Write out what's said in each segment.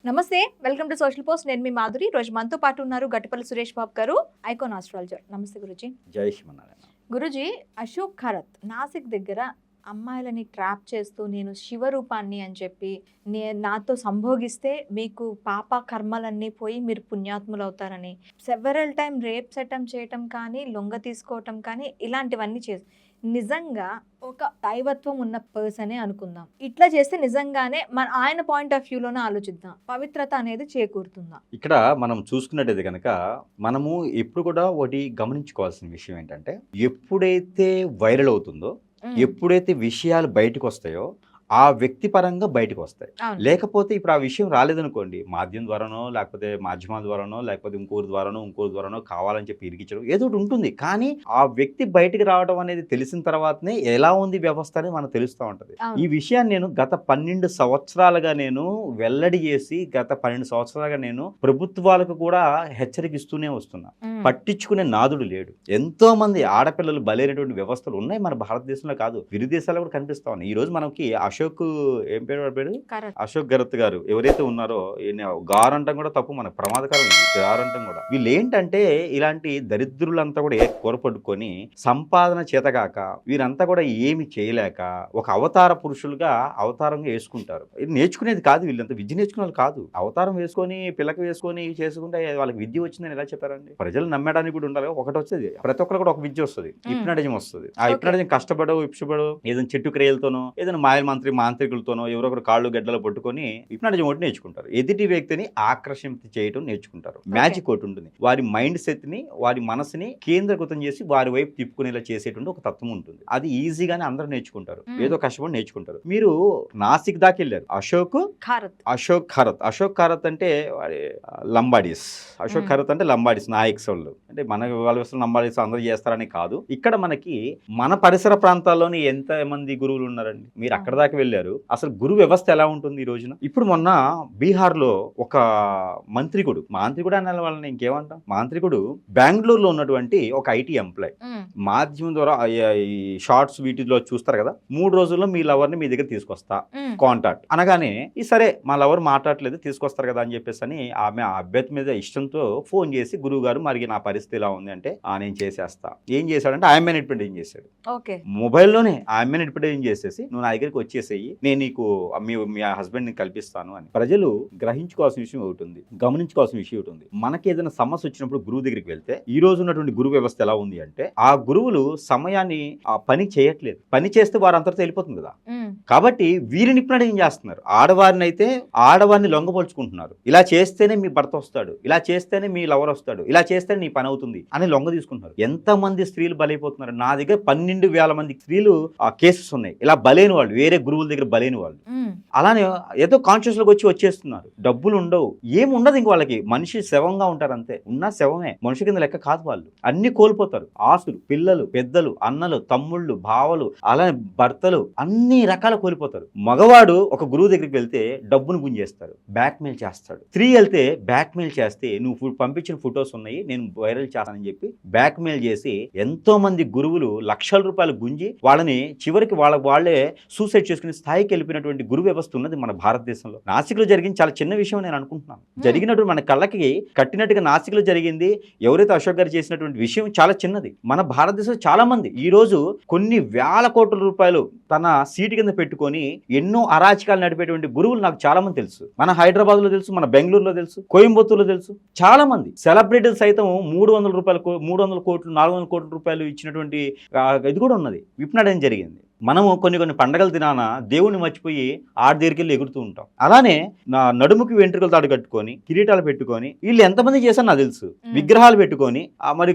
నమస్తే, welcome to social post. నేను మీ మాధురి. రోజు మనతో పాటు ఉన్నారు గట్టిపల్లి సురేష్ బాబు గారు, ఐకాన్ ఆస్ట్రాలజర్. నమస్తే గురుజీ. జై శ్రీమన్నారాయణ. గురుజీ, అశోక్ ఖరత్ నాసిక్ దగ్గర అమ్మాయిలని ట్రాప్ చేస్తూ నేను శివరూపాన్ని అని చెప్పి నాతో సంభోగిస్తే మీకు పాప కర్మలన్నీ పోయి మీరు పుణ్యాత్ములు అవుతారని సెవెరల్ టైం రేప్స్ అటెంప్ట్ చేయటం కానీ, లొంగ తీసుకోవటం కానీ ఇలాంటివన్నీ చేసి నిజంగా ఒక దైవత్వం ఉన్న పర్సనే అనుకుందాం. ఇట్లా చేస్తే నిజంగానే ఆయన పాయింట్ ఆఫ్ వ్యూలోనే ఆలోచిద్దాం, పవిత్రత అనేది చేకూరుతుందా? ఇక్కడ మనం చూసుకున్నట్టయితే కనుక మనము ఎప్పుడు కూడా ఒకటి గమనించుకోవాల్సిన విషయం ఏంటంటే, ఎప్పుడైతే వైరల్ అవుతుందో, ఎప్పుడైతే విషయాలు బయటకు వస్తాయో ఆ వ్యక్తి పరంగా బయటకు వస్తాయి. లేకపోతే ఇప్పుడు ఆ విషయం రాలేదనుకోండి, మాధ్యమం ద్వారానో లేకపోతే మాధ్యమాల ద్వారానో లేకపోతే ఇంకోరి ద్వారానో కావాలని చెప్పి ఇరికించడం ఏదో ఒకటి ఉంటుంది. కానీ ఆ వ్యక్తి బయటికి రావడం అనేది తెలిసిన తర్వాతనే ఎలా ఉంది వ్యవస్థ అనేది మనకు తెలుస్తూ ఉంటది. ఈ విషయాన్ని నేను గత 12 సంవత్సరాలుగా నేను వెల్లడి చేసి గత 12 సంవత్సరాలుగా నేను ప్రభుత్వాలకు కూడా హెచ్చరికిస్తూనే వస్తున్నా. పట్టించుకునే నాదుడు లేడు. ఎంతో మంది ఆడపిల్లలు బలైనటువంటి వ్యవస్థలు ఉన్నాయి మన భారతదేశంలో కాదు, విదేశాల్లో కూడా కనిపిస్తా ఉన్నాయి. ఈ రోజు మనకి అశోక్ ఏం పేరు అశోక్ ఖరత్ గారు ఎవరైతే ఉన్నారో, గారంటం కూడా తప్పు, మనకు ప్రమాదకరం. గారంటం కూడా వీళ్ళు ఏంటంటే ఇలాంటి దరిద్రులంతా కూడా కొరపడుకొని సంపాదన చేతగాక వీరంతా కూడా ఏమి చేయలేక ఒక అవతార పురుషులుగా అవతారంగా వేసుకుంటారు. ఇది నేర్చుకునేది కాదు, వీళ్ళంతా విద్య నేర్చుకునే వాళ్ళు కాదు. అవతారం వేసుకొని పిల్లకి వేసుకొని చేసుకుంటే వాళ్ళకి విద్య వచ్చిందని ఎలా చెప్పారండి? ప్రజలు నమ్మడానికి కూడా ఉండాలి. ఒకటి వచ్చేది, ప్రతి ఒక్కరు కూడా ఒక విద్య వస్తుంది, హిప్నాటిజం వస్తుంది. ఆ హిప్నాటిజం కష్టపడవు ఇప్షపడవు ఏదైనా చెట్టు క్రియలతోనో ఏదైనా మాంత్రికులతోనో ఎవరొకరు కాళ్ళు గడ్డలు పట్టుకొని హిప్నాటిజం ఒకటి నేర్చుకుంటారు. ఎదుటి వ్యక్తిని ఆకర్షింప చేయటం నేర్చుకుంటారు. మ్యాజిక్ ఒకటి ఉంటుంది. వారి మైండ్ సెట్ ని, వారి మనసుని కేంద్రీకృతం చేసి వారి వైపు తిప్పుకునేలా చేసేటువంటి ఒక తత్వం ఉంటుంది. అది ఈజీగానే అందరూ నేర్చుకుంటారు, ఏదో కష్టపడి నేర్చుకుంటారు. మీరు నాసిక్ దాకా వెళ్ళారు. అశోక్ ఖరత్ అంటే లంబాడీస్. అశోక్ ఖరత్ అంటే లంబాడీస్, నాయక్స్ వాళ్ళు. అంటే మన వాళ్ళు లంబాడీస్ అందరూ చేస్తారని కాదు. ఇక్కడ మనకి మన పరిసర ప్రాంతాల్లోని ఎంత మంది గురువులు ఉన్నారండి? మీరు అక్కడ దాకా వెళ్ళారు. అసలు గురు వ్యవస్థ ఎలా ఉంటుంది ఈ రోజున? ఇప్పుడు మొన్న బీహార్ లో ఒక మాంత్రికుడు అనే వాళ్ళని ఇంకేమంటాం, మాంత్రికుడు బెంగళూరులో ఉన్నటువంటి ఒక ఐటీ ఎంప్లాయ్ మాధ్యమం ద్వారా ఈ షార్ట్స్ వీటిలో చూస్తారు కదా, 3 రోజుల్లో మీ లవర్ ని మీ దగ్గర తీసుకొస్తా కాంటాక్ట్ అనగానే, ఈ సరే మా లవర్ మాట్లాడలేదు తీసుకొస్తారు కదా అని చెప్పేసి అని ఆమె అభ్యర్థి మీద ఇష్టంతో ఫోన్ చేసి, గురువు గారు మరి నా పరిస్థితి ఎలా ఉంది అంటే, నేను చేసేస్తా. ఏం చేశాడంటే ఆమె రిప్రజెంట్ చేశాడు. మొబైల్లోనే ఆమె రిప్రజెంట్ చేసేసి, నువ్వు నా దగ్గరికి వచ్చేసేయి, నేను నీకు మీ హస్బెండ్ ని కల్పిస్తాను అని. ప్రజలు గ్రహించుకోవాల్సిన విషయం ఒకటి ఉంది, గమనించుకోవాల్సిన విషయం ఒకటి ఉంది. మనకి ఏదైనా సమస్య వచ్చినప్పుడు గురువు దగ్గరికి వెళ్తే, ఈ రోజు ఉన్నటువంటి గురు వ్యవస్థ ఎలా ఉంది అంటే, ఆ గురువులు సమయాన్ని ఆ పని చేయట్లేదు. పని చేస్తే వారు అంతటితో వెళ్ళిపోతుంది కదా. కాబట్టి వీరిని ఇప్పుడు ఏం చేస్తున్నారు, ఆడవారిని అయితే ఆడవారిని లొంగపోల్చుకుంటున్నారు. ఇలా చేస్తేనే మీ భర్త వస్తాడు, ఇలా చేస్తేనే మీ లవర్ వస్తాడు, ఇలా చేస్తేనే నీ పని అవుతుంది అని లొంగ తీసుకుంటున్నారు. ఎంతమంది స్త్రీలు బలైపోతున్నారు? నా దగ్గర 12,000 మంది స్త్రీలు ఆ కేసెస్ ఉన్నాయి. ఇలా బలైన వాళ్ళు, వేరే గురువుల దగ్గర బలైన వాళ్ళు. అలానే ఏదో కాన్షియస్ లోకి వచ్చేస్తున్నారు. డబ్బులు ఉండవు, ఏమి ఉండదు. ఇంక వాళ్ళకి మనిషి శవంగా ఉంటారు అంతే. ఉన్న శవమే, మనిషి కింద లెక్క కాదు. వాళ్ళు అన్ని కోల్పోతారు. ఆస్తులు, పిల్లలు, పెద్దలు, అన్నలు, తమ్ముళ్ళు, బావలు, అలానే భర్తలు, అన్ని రకాల కోల్పోతారు. మగవాడు ఒక గురువు దగ్గరికి వెళ్తే డబ్బును గుంజేస్తారు, బ్యాక్ మెయిల్ చేస్తాడు. స్త్రీ వెళ్తే బ్యాక్ మెయిల్ చేస్తే, నువ్వు పంపించిన ఫొటోస్ ఉన్నాయి నేను వైరల్ చేస్తానని చెప్పి బ్యాక్ మెయిల్ చేసి ఎంతో మంది గురువులు లక్షల రూపాయలు గుంజి వాళ్ళని చివరికి వాళ్ళే సూసైడ్ చేసుకునే స్థాయికి వెళ్ళిపోయినటువంటి గురు వ్యవస్థ ఉన్నది మన భారతదేశంలో. నాసిక్ లో జరిగింది చాలా చిన్న విషయం నేను అనుకుంటున్నాను. జరిగినటువంటి మన కళ్ళకి కట్టినట్టుగా నాసిక్ లో జరిగింది. ఎవరైతే అశోక్ గారు చేసినటువంటి విషయం చాలా చిన్నది. మన భారతదేశంలో చాలా మంది ఈ రోజు కొన్ని వేల కోట్ల రూపాయలు తన సీటు కింద పెట్టుకొని ఎన్నో అరాచకాలు నడిపేటువంటి గురువులు నాకు చాలా మంది తెలుసు. మన హైదరాబాద్ లో తెలుసు, మన బెంగళూరులో తెలుసు, కోయంబత్తూరులో తెలుసు. చాలా మంది సెలబ్రిటీలు సైతం 300 కోట్లు 400 కోట్ల రూపాయలు ఇచ్చినటువంటి ఇది కూడా ఉన్నది. విప్నాడేం జరిగింది. మనము కొన్ని పండగల దినాన దేవుణ్ణి మర్చిపోయి ఆడి దగ్గరికి వెళ్ళి ఎగురుతూ ఉంటాం. అలానే నా నడుముకి వెంట్రుకలు తాడు కట్టుకొని కిరీటాలు పెట్టుకొని వీళ్ళు ఎంతమంది చేశారు నాకు తెలుసు. విగ్రహాలు పెట్టుకొని మరి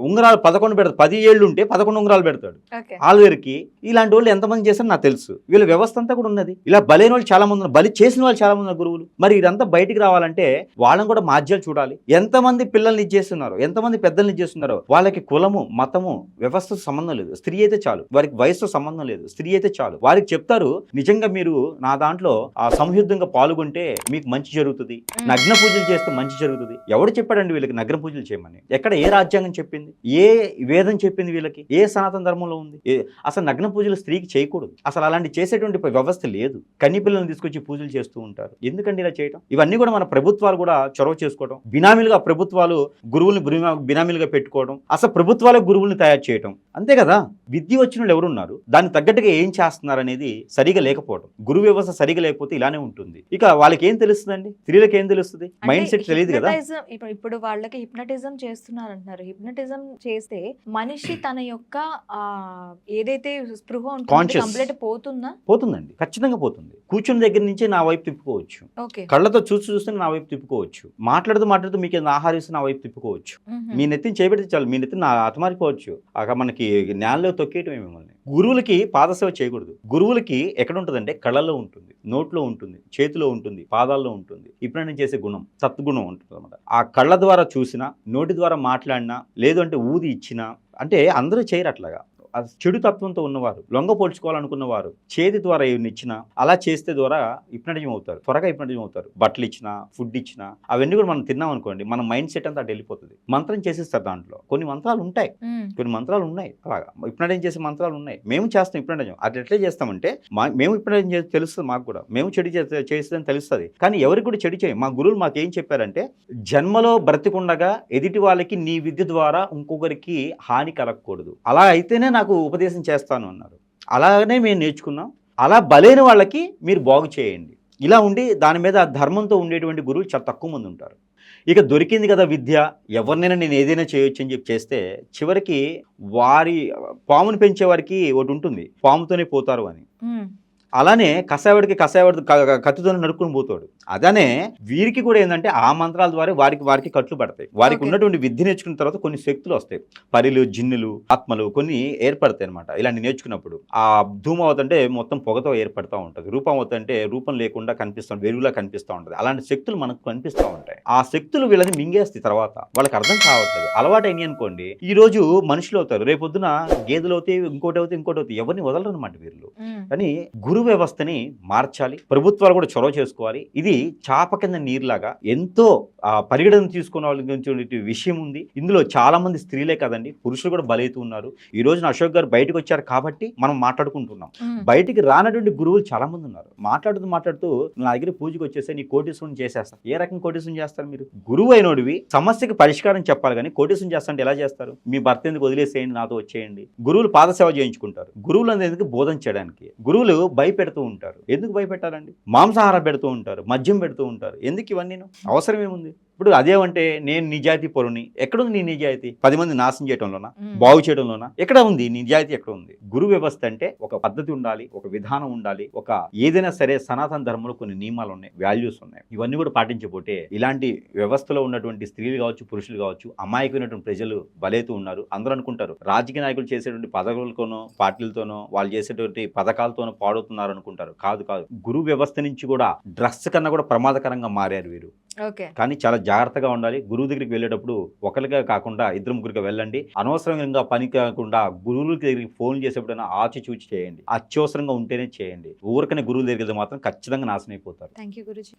ఉంగరాలు 11 పెడతాడు. 10 ఏళ్ళు ఉంటే 11 ఉంగరాలు పెడతాడు వాళ్ళ దగ్గరికి. ఇలాంటి వాళ్ళు ఎంతమంది చేశారు నాకు తెలుసు. వీళ్ళ వ్యవస్థ అంతా కూడా ఉన్నది. ఇలా బలైన వాళ్ళు చాలా మంది ఉన్నారు, బలి చేసిన వాళ్ళు చాలా మంది గురువులు. మరి ఇదంతా బయటికి రావాలంటే వాళ్ళని కూడా మాధ్యాలు చూడాలి. ఎంతమంది పిల్లల్ని ఇచ్చేస్తున్నారు, ఎంతమంది పెద్దల్ని ఇచ్చేస్తున్నారో వాళ్ళకి కులము, మతము, వ్యవస్థతో సంబంధం లేదు. స్త్రీ అయితే చాలు, వారికి వయసుతో సంబంధం లేదు, స్త్రీ అయితే చాలు. వారికి చెప్తారు నిజంగా మీరు నా దాంట్లో సంయుద్ధంగా పాల్గొంటే మీకు మంచి జరుగుతుంది, నగ్న పూజలు చేస్తే మంచి జరుగుతుంది. ఎవడు చెప్పాడండి వీళ్ళకి నగ్న పూజలు చేయమని? ఎక్కడ ఏ రాజ్యాంగం చెప్పింది? ఏ వేదం చెప్పింది వీళ్ళకి? ఏ సనాతన ధర్మంలో ఉంది? అసలు నగ్న పూజలు స్త్రీకి చేయకూడదు. అసలు అలాంటి చేసేటువంటి వ్యవస్థ లేదు. కన్ని పిల్లల్ని తీసుకొచ్చి పూజలు చేస్తూ ఉంటారు. ఎందుకండి ఇలా చేయడం? ఇవన్నీ కూడా మన ప్రభుత్వాలు కూడా చొరవ చేసుకోవడం, బినామీలుగా ప్రభుత్వాలు గురువుల్ని బినామీలుగా పెట్టుకోవడం, అసలు ప్రభుత్వాలే గురువుల్ని తయారు చేయడం, అంతే కదా. విద్య వచ్చిన వాళ్ళు ఎవరున్నారు, దానికి తగ్గట్టుగా ఏం చేస్తున్నారు అనేది సరిగా లేకపోవడం. గురు వ్యవస్థ సరిగా లేకపోతే ఇలానే ఉంటుంది. ఇక వాళ్ళకి ఏం తెలుస్తుందండి? స్త్రీలకు ఏం తెలుస్తుంది? మైండ్ సెట్ తెలియదు కదా. ఇప్పుడు వాళ్ళకి హిప్నటిజం చేస్తున్నారు అంటున్నారు. హిప్నటిజం చేస్తే మనిషి తన యొక్క ఏదైతే స్పృహ ఉంటుంది కంప్లీట్ పోతుందండి, ఖచ్చితంగా పోతుంది. కూర్చుని దగ్గర నుంచి నా వైపు తిప్పుకోవచ్చు, కళ్ళతో చూస్తే నా వైపు తిప్పుకోవచ్చు, మాట్లాడుతూ మీకు ఆహారం ఇస్తే నా వైపు తిప్పుకోవచ్చు, మీ నెత్తిని చేపెడితే చాలు మీ నెత్తిని అతమారిపోవచ్చు. మనకి నేలలో తొక్కేయటమే మిమ్మల్ని. గురువులకి పాదసేవ చేయకూడదు. గురువులకి ఎక్కడ ఉంటుందంటే కళ్ళల్లో ఉంటుంది, నోట్లో ఉంటుంది, చేతిలో ఉంటుంది, పాదాల్లో ఉంటుంది. ఇప్పుడు నేను చేసే గుణం సత్గుణం ఉంటుంది అనమాట. ఆ కళ్ళ ద్వారా చూసినా, నోటి ద్వారా మాట్లాడినా, లేదు అంటే ఊది ఇచ్చినా, అంటే అందరూ చేయరు అట్లాగా. చెడు తత్వంతో ఉన్నవారు, లొంగ పోల్చుకోవాలనుకున్నవారు చేతి ద్వారా ఏమి ఇచ్చినా అలా చేస్తే ద్వారా హిప్నటిజం అవుతారు, త్వరగా హిప్నటిజం అవుతారు. బట్టలు ఇచ్చినా, ఫుడ్ ఇచ్చినా, అవన్నీ కూడా మనం తిన్నాం అనుకోండి, మన మైండ్ సెట్ అంతా అటు వెళ్ళిపోతుంది. మంత్రం చేసేస్తారు. దాంట్లో కొన్ని మంత్రాలు ఉంటాయి, కొన్ని మంత్రాలు ఉన్నాయి, అలాగా హిప్నటిజం చేసే మంత్రాలు ఉన్నాయి. మేము చేస్తాం హిప్నటిజం. అది ఎట్లా చేస్తామంటే మేము హిప్నటిజం చేసి తెలుస్తుంది, మాకు కూడా మేము చెడు చేస్తుందని తెలుస్తుంది. కానీ ఎవరికి కూడా చెడు చేయం. మా గురువులు మాకు ఏం చెప్పారంటే, జన్మలో బ్రతికుండగా ఎదుటి వాళ్ళకి నీ విద్య ద్వారా ఇంకొకరికి హాని కలగకూడదు, అలా అయితేనే నాకు ఉపదేశం చేస్తాను అన్నారు. అలాగనే మేము నేర్చుకున్నాం. అలా బలైన వాళ్ళకి మీరు బాగు చేయండి. ఇలా ఉండి దాని మీద ధర్మంతో ఉండేటువంటి గురువులు చాలా తక్కువ మంది ఉంటారు. ఇక దొరికింది కదా విద్య, ఎవరినైనా నేను ఏదైనా చేయొచ్చు అని చెప్పి చేస్తే చివరికి వారి పామును పెంచే వారికి ఒకటి ఉంటుంది, పాముతోనే పోతారు అని. అలానే కసాయవాడికి కత్తితోనే నడుక్కుని పోతాడు. అదనే వీరికి కూడా ఏంటంటే ఆ మంత్రాల ద్వారా వారికి కట్లు పడతాయి. వారికి ఉన్నటువంటి విద్య నేర్చుకున్న తర్వాత కొన్ని శక్తులు వస్తాయి. పరిలు, జిన్నులు, ఆత్మలు కొన్ని ఏర్పడతాయి అనమాట. ఇలాంటి నేర్చుకున్నప్పుడు ఆ ధూమం అవుతుంటే మొత్తం పొగతో ఏర్పడతా ఉంటుంది, రూపం అవుతుంటే రూపం లేకుండా కనిపిస్తుంది, వెలుగులా కనిపిస్తూ ఉంటుంది. అలాంటి శక్తులు మనకు కనిపిస్తూ ఉంటాయి. ఆ శక్తులు వీళ్ళని మింగేస్తాయి. తర్వాత వాళ్ళకి అర్థం కావట్లేదు, అలవాటు అయినాయి అనుకోండి. ఈ రోజు మనుషులు అవుతారు, రేపొద్దున గేదెలు అవుతాయి, ఇంకోటి అవుతాయి, ఎవరిని వదలరు అనమాట వీళ్ళు. కానీ గురు వ్యవస్థని మార్చాలి, ప్రభుత్వాలు కూడా చొరవ చేసుకోవాలి. ఇది చాప కింద నీరులాగా ఎంతో పరిగణన తీసుకోవాల్సిన విషయం ఉంది. ఇందులో చాలా మంది స్త్రీలే కదండి, పురుషులు కూడా బలైతూ ఉన్నారు. ఈ రోజున అశోక్ గారు బయటకు వచ్చారు కాబట్టి మనం మాట్లాడుకుంటున్నాం. బయటికి రానటువంటి గురువులు చాలా మంది ఉన్నారు. మాట్లాడుతూ నా దగ్గర పూజకు వచ్చేస్తే నీ కోటీశ్వరుని చేసేస్తారు. ఏ రకం కోటీశ్వరుని చేస్తారు? మీరు గురువు అయినోడివి సమస్యకి పరిష్కారం చెప్పాలి, కానీ కోటీశ్వరుని చేస్తారంటే ఎలా చేస్తారు? మీ భర్త ఎందుకు వదిలేసేయండి, నాతో వచ్చేయండి. గురువులు పాదసేవ చేయించుకుంటారు. గురువులు అనేది బోధన చేయడానికి. గురువులు భయపెడుతూ ఉంటారు. ఎందుకు భయపెట్టాలండి? మాంసాహారం పెడుతూ ఉంటారు, మద్యం పెడుతూ ఉంటారు. ఎందుకు ఇవన్నీ? అవసరం ఏముంది? ఇప్పుడు అదేమంటే నేను నిజాయితీ పరుని. ఎక్కడుంది నీ నిజాయితీ? 10 మంది నాశనం చేయడంలోనా, బాగు చేయడంలోనా? ఎక్కడ ఉంది నిజాయితీ? ఎక్కడ ఉంది? గురు వ్యవస్థ అంటే ఒక పద్ధతి ఉండాలి, ఒక విధానం ఉండాలి, ఒక ఏదైనా సరే సనాతన ధర్మంలో కొన్ని నియమాలు ఉన్నాయి, వాల్యూస్ ఉన్నాయి. ఇవన్నీ కూడా పాటించకపోతే ఇలాంటి వ్యవస్థలో ఉన్నటువంటి స్త్రీలు కావచ్చు, పురుషులు కావచ్చు, అమాయకమైనటువంటి ప్రజలు బలైతూ ఉన్నారు. అందరూ అనుకుంటారు రాజకీయ నాయకులు చేసేటువంటి పదవులతోనో, పార్టీలతోనో, వాళ్ళు చేసేటువంటి పథకాలతోనో పాడవుతున్నారు అనుకుంటారు. కాదు. గురు వ్యవస్థ నుంచి కూడా డ్రగ్స్ కన్నా కూడా ప్రమాదకరంగా మారారు వీరు. కానీ చాలా జాగ్రత్తగా ఉండాలి. గురువు దగ్గరికి వెళ్ళేటప్పుడు ఒకరిగా కాకుండా 2-3గా వెళ్ళండి. అనవసరంగా పని కాకుండా గురువుల దగ్గరికి ఫోన్ చేసేప్పుడైనా ఆచి చూచి చేయండి. అత్యవసరంగా ఉంటేనే చేయండి. ఊరికనే గురువుల దగ్గరికి మాత్రం ఖచ్చితంగా నాశనం అయిపోతారు. థాంక్యూ గురూజీ.